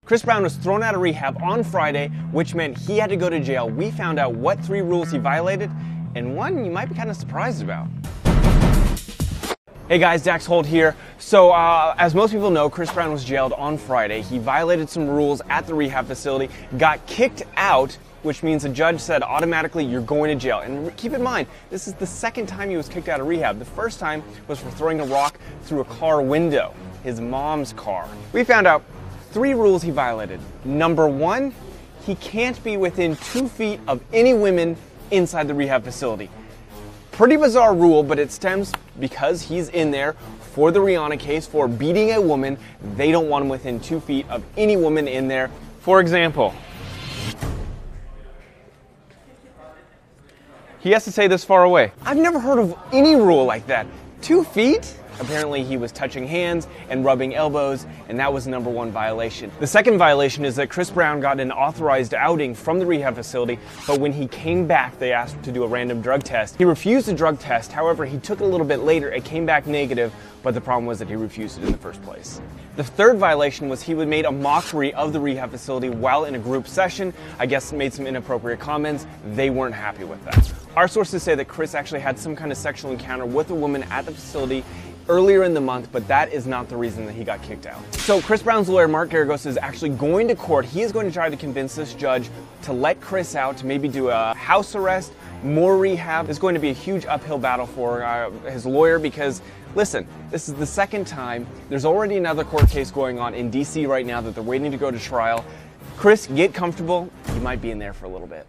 Chris Brown was thrown out of rehab on Friday, which meant he had to go to jail. We found out what 3 rules he violated, and one you might be kind of surprised about. Hey guys, Dax Holt here. So as most people know, Chris Brown was jailed on Friday. He violated some rules at the rehab facility, got kicked out, which means the judge said automatically you're going to jail. And keep in mind, this is the second time he was kicked out of rehab. The first time was for throwing a rock through a car window, his mom's car. We found out 3 rules he violated. Number 1, he can't be within 2 feet of any women inside the rehab facility. Pretty bizarre rule, but it stems because he's in there for the Rihanna case for beating a woman. They don't want him within 2 feet of any woman in there. For example, he has to stay this far away. I've never heard of any rule like that. 2 feet? Apparently he was touching hands and rubbing elbows, and that was number 1 violation. The second violation is that Chris Brown got an authorized outing from the rehab facility, but when he came back, they asked him to do a random drug test. He refused the drug test. However, he took it a little bit later. It came back negative, but the problem was that he refused it in the first place. The third violation was he made a mockery of the rehab facility while in a group session. I guess made some inappropriate comments. They weren't happy with that. Our sources say that Chris actually had some kind of sexual encounter with a woman at the facility earlier in the month, but that is not the reason that he got kicked out. So Chris Brown's lawyer, Mark Garagos, is actually going to court. He is going to try to convince this judge to let Chris out, to maybe do a house arrest, more rehab. It's going to be a huge uphill battle for his lawyer because, listen, this is the second time. There's already another court case going on in DC right now that they're waiting to go to trial. Chris, get comfortable. You might be in there for a little bit.